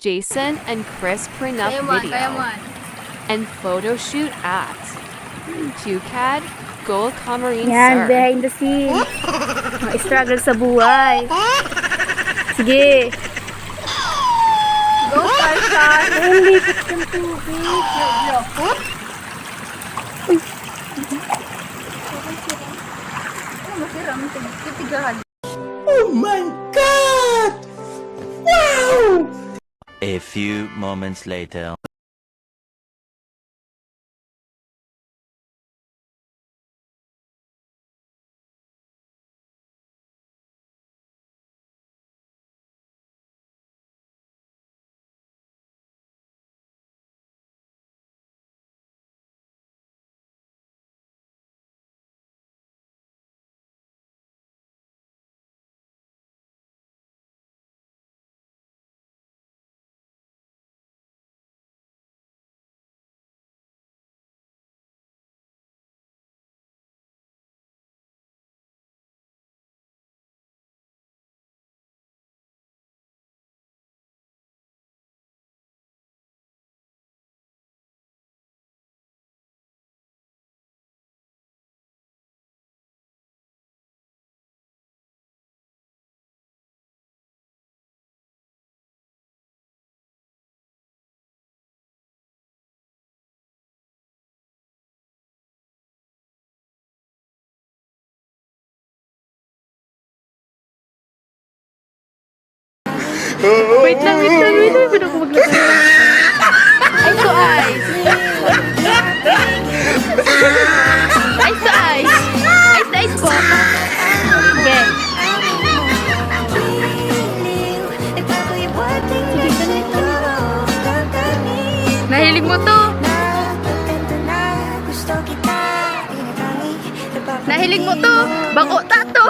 Jason and Chris Prenup video and photoshoot at QCAD Gold Camarine Yan, Sir. behind the scene. Mga struggle sa buhay. Sige. Go, Tarzan! Ay, lipit ng tubig. Oh my God! Wow! A few moments later. Wait lang. Pwede ako maglagay. Eyes to eyes. Eyes to eyes. Eyes to eyes po. Okay. Nahilig mo to. Nahilig mo to. Bako tato.